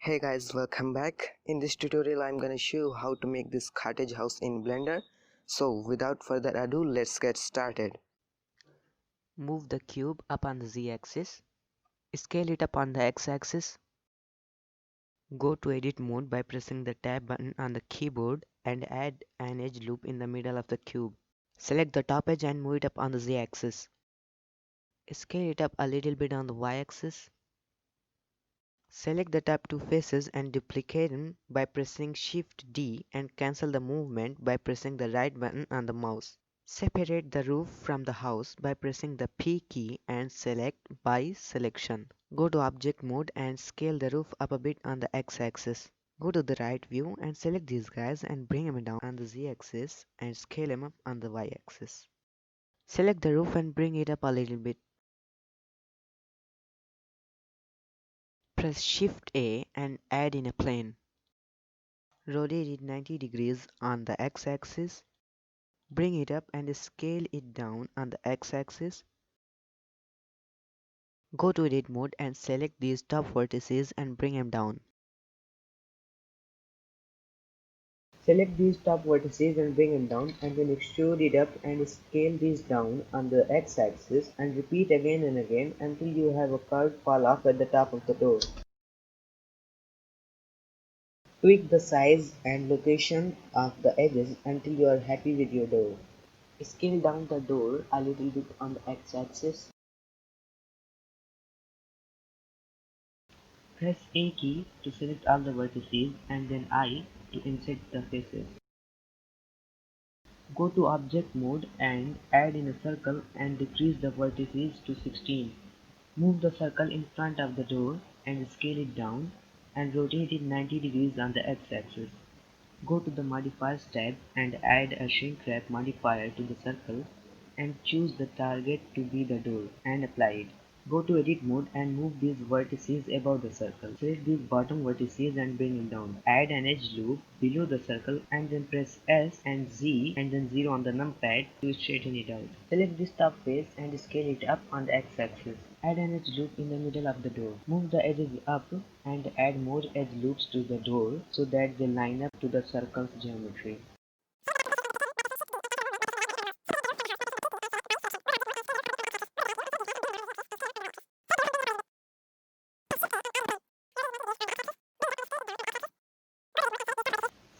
Hey guys, welcome back. In this tutorial I'm gonna show you how to make this cottage house in Blender. So without further ado, let's get started. Move the cube up on the z-axis, scale it up on the x-axis, go to edit mode by pressing the tab button on the keyboard and add an edge loop in the middle of the cube. Select the top edge and move it up on the z-axis. Scale it up a little bit on the y-axis. Select the top two faces and duplicate them by pressing Shift D and cancel the movement by pressing the right button on the mouse. Separate the roof from the house by pressing the P key and select by selection. Go to object mode and scale the roof up a bit on the x-axis. Go to the right view and select these guys and bring them down on the z-axis and scale them up on the y-axis. Select the roof and bring it up a little bit. Press Shift A and add in a plane. Rotate it 90 degrees on the x-axis. Bring it up and scale it down on the x-axis. Go to edit mode and select these top vertices and bring them down. Select these top vertices and bring them down, and then extrude it up and scale these down on the x-axis and repeat again and again until you have a curved fall off at the top of the door. Tweak the size and location of the edges until you are happy with your door. Scale down the door a little bit on the x-axis. Press A key to select all the vertices and then I to insert the faces. Go to object mode and add in a circle and decrease the vertices to 16. Move the circle in front of the door and scale it down and rotate it 90 degrees on the x-axis. Go to the modifiers tab and add a shrink wrap modifier to the circle and choose the target to be the door and apply it. Go to edit mode and move these vertices above the circle. Select these bottom vertices and bring them down. Add an edge loop below the circle and then press S and Z and then 0 on the numpad to straighten it out. Select this top face and scale it up on the x-axis. Add an edge loop in the middle of the door. Move the edges up and add more edge loops to the door so that they line up to the circle's geometry.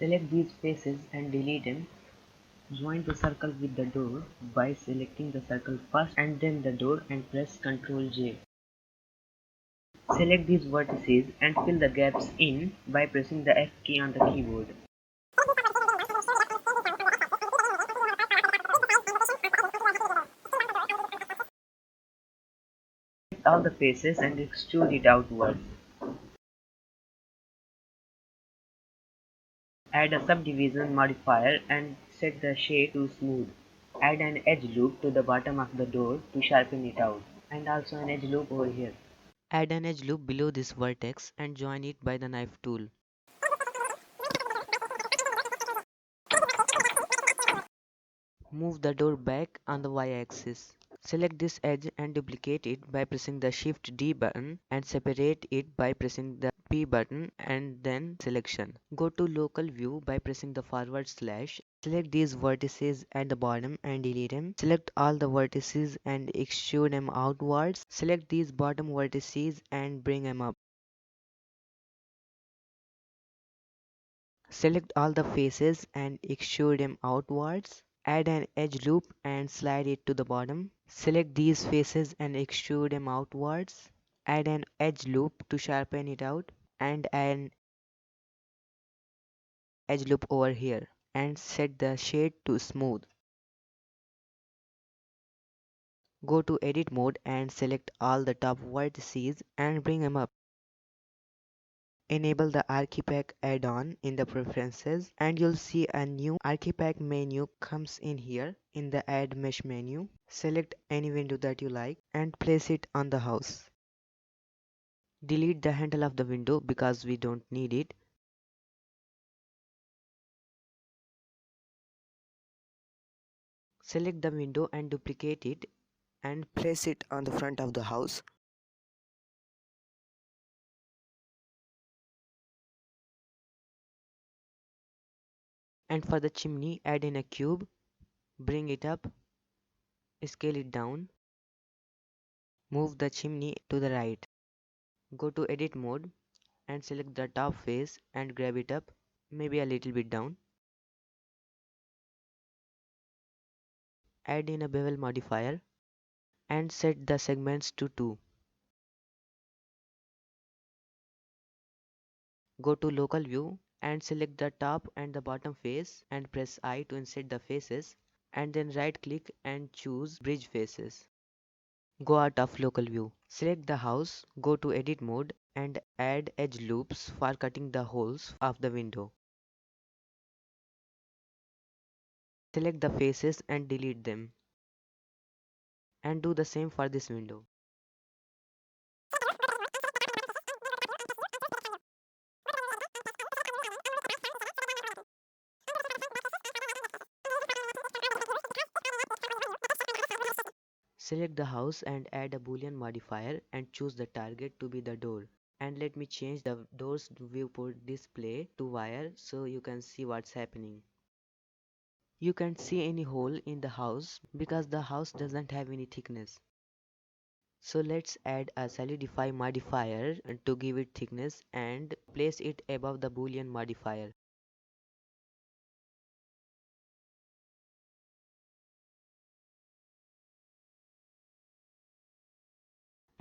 Select these faces and delete them. Join the circle with the door by selecting the circle first and then the door and press Ctrl J. Select these vertices and fill the gaps in by pressing the F key on the keyboard. Select all the faces and extrude it outwards. Add a subdivision modifier and set the shade to smooth. Add an edge loop to the bottom of the door to sharpen it out, and also an edge loop over here. Add an edge loop below this vertex and join it by the knife tool. Move the door back on the y-axis. Select this edge and duplicate it by pressing the Shift D button and separate it by pressing the P button and then selection. Go to local view by pressing the forward slash. Select these vertices at the bottom and delete them. Select all the vertices and extrude them outwards. Select these bottom vertices and bring them up. Select all the faces and extrude them outwards. Add an edge loop and slide it to the bottom. Select these faces and extrude them outwards. Add an edge loop to sharpen it out and an edge loop over here and set the shade to smooth. Go to edit mode and select all the top vertices and bring them up. Enable the Archipack add-on in the preferences and you'll see a new Archipack menu comes in here in the add mesh menu. Select any window that you like and place it on the house. Delete the handle of the window because we don't need it. Select the window and duplicate it and Place it on the front of the house. And for the chimney, add in a cube, bring it up, scale it down, move the chimney to the right. Go to edit mode and select the top face and grab it up, maybe a little bit down. Add in a bevel modifier and set the segments to 2. Go to local view and select the top and the bottom face and press I to insert the faces, and then right click and choose bridge faces. Go out of local view. Select the house, go to edit mode and add edge loops for cutting the holes of the window. Select the faces and delete them. And do the same for this window. Select the house and add a Boolean modifier and choose the target to be the door. And let me change the door's viewport display to wire so you can see what's happening. You can't see any hole in the house because the house doesn't have any thickness. So let's add a solidify modifier to give it thickness and place it above the Boolean modifier.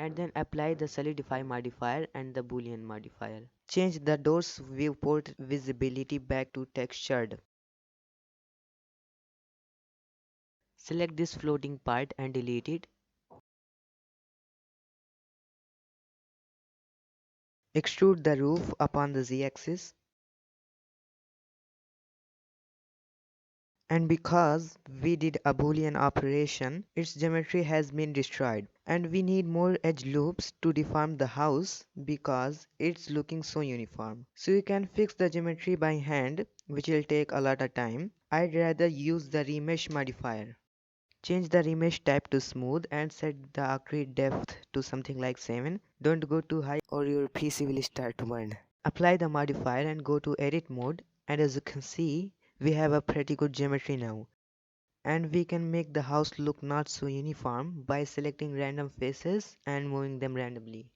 And then apply the solidify modifier and the Boolean modifier. Change the door's viewport visibility back to textured. Select this floating part and delete it. Extrude the roof upon the z-axis. And because we did a Boolean operation, its geometry has been destroyed. And we need more edge loops to deform the house because it's looking so uniform. So you can fix the geometry by hand, which will take a lot of time. I'd rather use the remesh modifier. Change the remesh type to smooth and set the accurate depth to something like 7. Don't go too high Or your PC will start to burn. Apply the modifier and go to edit mode, and as you can see, we have a pretty good geometry now. And we can make the house look not so uniform by selecting random faces and moving them randomly.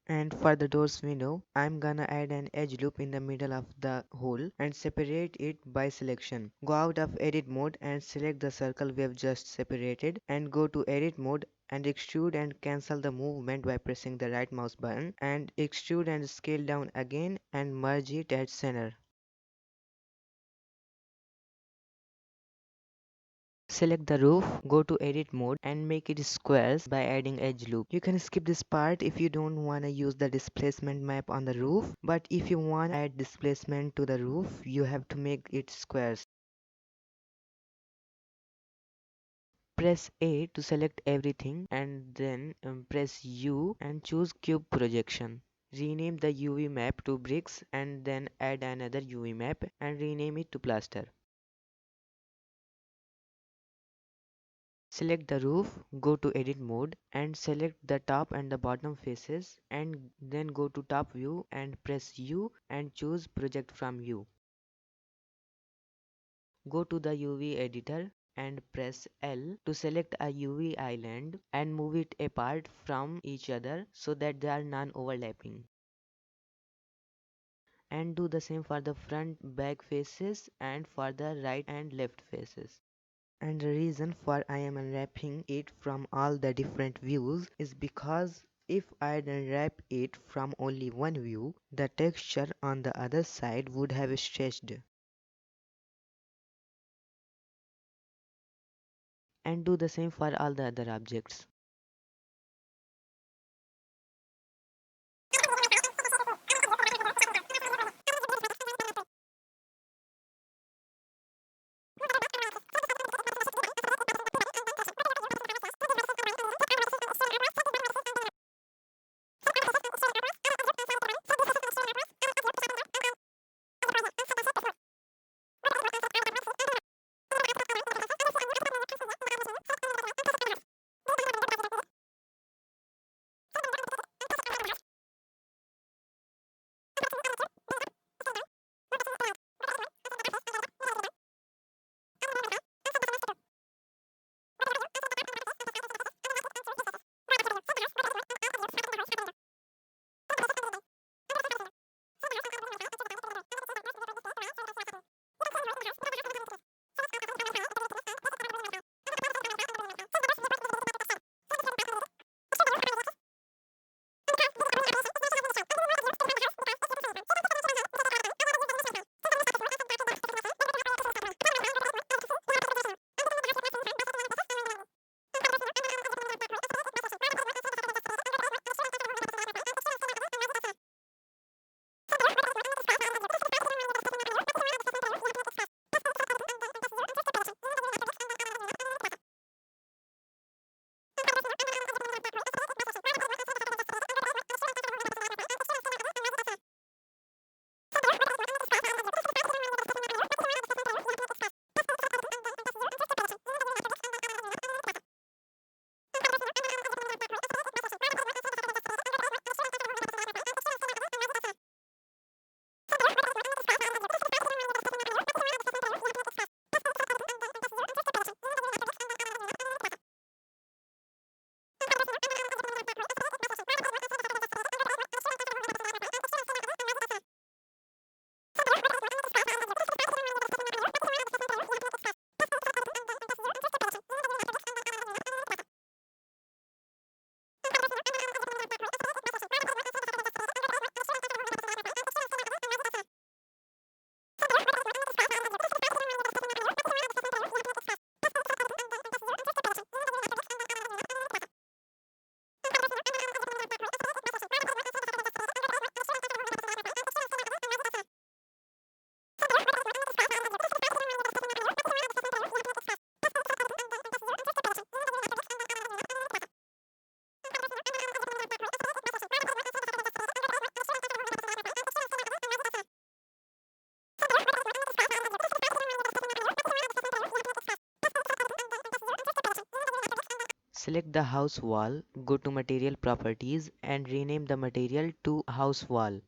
And for the doors window, I'm gonna add an edge loop in the middle of the hole and separate it by selection. Go out of edit mode and select the circle we have just separated and go to edit mode and extrude and cancel the movement by pressing the right mouse button and extrude and scale down again and merge it at center. Select the roof, go to edit mode and make it squares by adding edge loop. You can skip this part if you don't want to use the displacement map on the roof, but if you want to add displacement to the roof, you have to make it squares. Press A to select everything and then press U and choose cube projection. Rename the UV map to bricks and then add another UV map and rename it to plaster. Select the roof, go to edit mode and select the top and the bottom faces and then go to top view and press U and choose project from U. Go to the UV editor and press L to select a UV island and move it apart from each other so that they are non-overlapping. And do the same for the front back faces and for the right and left faces. And the reason for I am unwrapping it from all the different views is because if I'd unwrap it from only one view, the texture on the other side would have stretched. And do the same for all the other objects. Select the house wall, go to material properties and rename the material to house wall.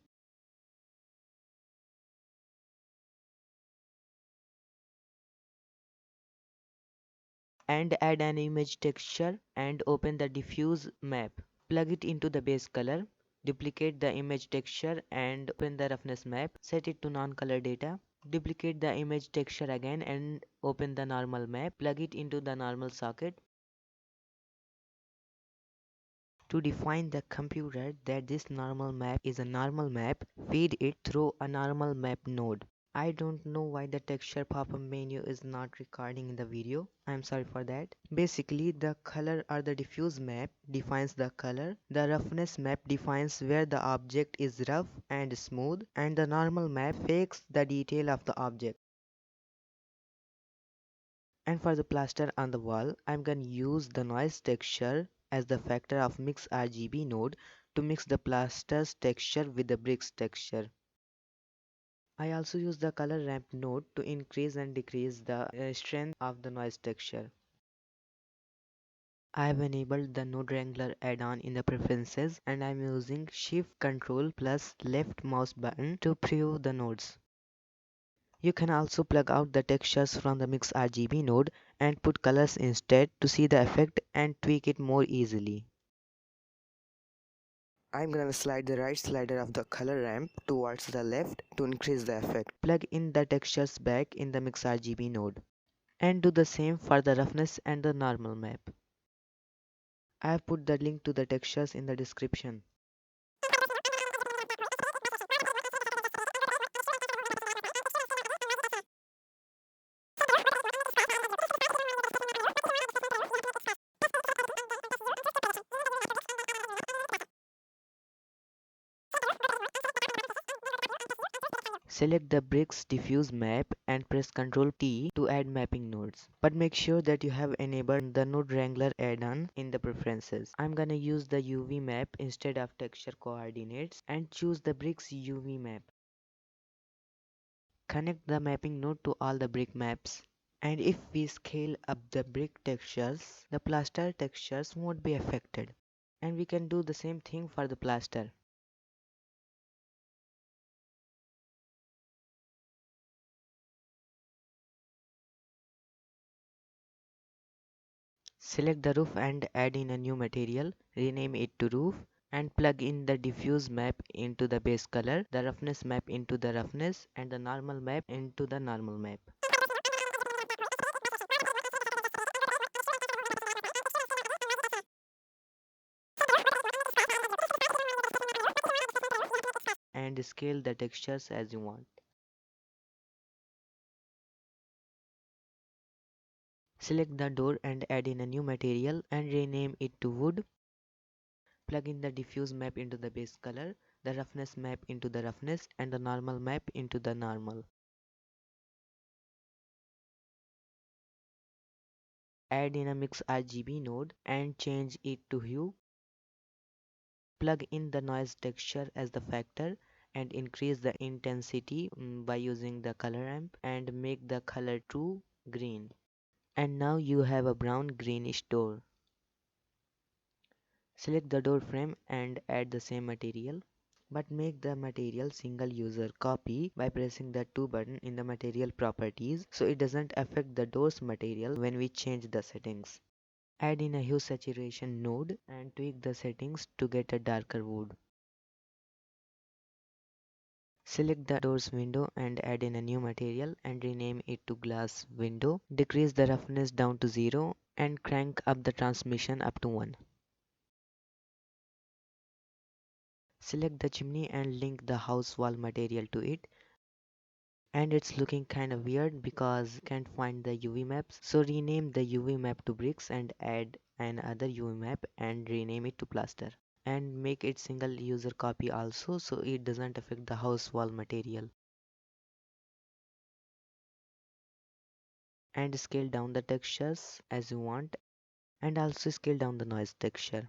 And add an image texture and open the diffuse map. Plug it into the base color. Duplicate the image texture and open the roughness map. Set it to non-color data. Duplicate the image texture again and open the normal map. Plug it into the normal socket. To define the computer that this normal map is a normal map, feed it through a normal map node. I don't know why the texture pop-up menu is not recording in the video. I'm sorry for that. Basically, the color or the diffuse map defines the color. The roughness map defines where the object is rough and smooth, and the normal map fakes the detail of the object. And for the plaster on the wall, I'm gonna use the noise texture as the factor of mix RGB node to mix the plaster's texture with the bricks texture. I also use the color ramp node to increase and decrease the strength of the noise texture. I have enabled the node wrangler add-on in the preferences and I'm using shift control plus left mouse button to preview the nodes. You can also plug out the textures from the mix RGB node and put colors instead to see the effect and tweak it more easily. I'm gonna slide the right slider of the color ramp towards the left to increase the effect. Plug in the textures back in the mix RGB node and do the same for the roughness and the normal map. I have put the link to the textures in the description. Select the bricks diffuse map and press Ctrl T to add mapping nodes. But make sure that you have enabled the node wrangler add-on in the preferences. I'm gonna use the UV map instead of texture coordinates and choose the bricks UV map. Connect the mapping node to all the brick maps. And if we scale up the brick textures, the plaster textures won't be affected. And we can do the same thing for the plaster. Select the roof and add in a new material, rename it to roof and plug in the diffuse map into the base color, the roughness map into the roughness and the normal map into the normal map. And scale the textures as you want. Select the door and add in a new material and rename it to wood. Plug in the diffuse map into the base color, the roughness map into the roughness and the normal map into the normal. Add in a mix RGB node and change it to hue. Plug in the noise texture as the factor and increase the intensity by using the color ramp and make the color true green. And now you have a brown greenish door. Select the door frame and add the same material, but make the material single user copy by pressing the 2 button in the material properties so it doesn't affect the door's material when we change the settings. Add in a hue saturation node and tweak the settings to get a darker wood. Select the doors window and add in a new material and rename it to glass window. Decrease the roughness down to 0 and crank up the transmission up to 1. Select the chimney and link the house wall material to it. And it's looking kinda weird because can't find the UV maps. So rename the UV map to bricks and add another UV map and rename it to plaster. And make it single user copy also so it doesn't affect the house wall material. And scale down the textures as you want and also scale down the noise texture.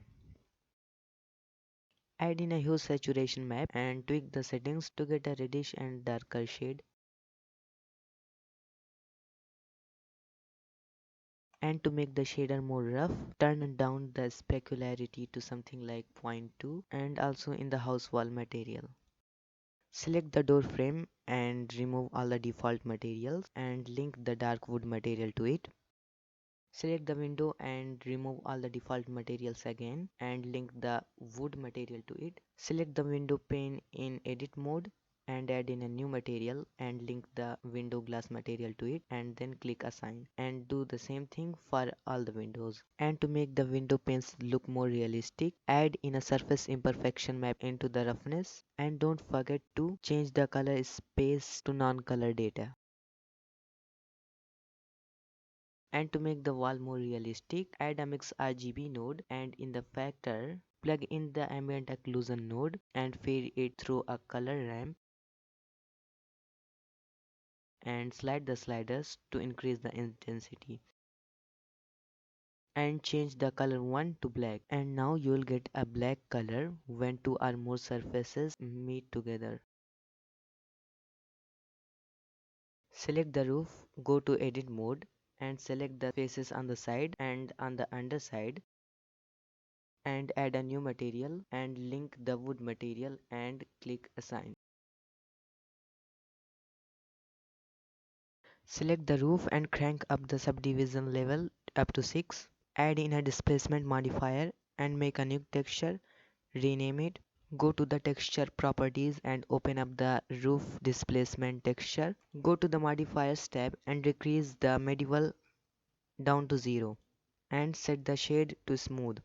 Add in a hue saturation map and tweak the settings to get a reddish and darker shade. And to make the shader more rough, turn down the specularity to something like 0.2 and also in the house wall material. Select the door frame and remove all the default materials and link the dark wood material to it. Select the window and remove all the default materials again and link the wood material to it. Select the window pane in edit mode and add in a new material and link the window glass material to it and then click assign and do the same thing for all the windows. And to make the window panes look more realistic, add in a surface imperfection map into the roughness and don't forget to change the color space to non-color data. And to make the wall more realistic, add a mix RGB node and in the factor, plug in the ambient occlusion node and fade it through a color ramp and slide the sliders to increase the intensity. And change the color 1 to black. And now you will get a black color when two or more surfaces meet together. Select the roof, go to edit mode and select the faces on the side and on the underside and add a new material and link the wood material and click assign. Select the roof and crank up the subdivision level up to 6. Add in a displacement modifier and make a new texture, rename it. Go to the texture properties and open up the roof displacement texture. Go to the modifiers tab and decrease the medieval down to 0 and set the shade to smooth.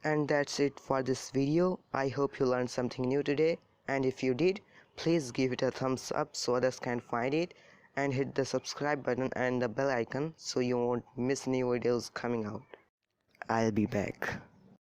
And that's it for this video. I hope you learned something new today, and if you did, please give it a thumbs up so others can find it, and hit the subscribe button and the bell icon so you won't miss new videos coming out. I'll be back.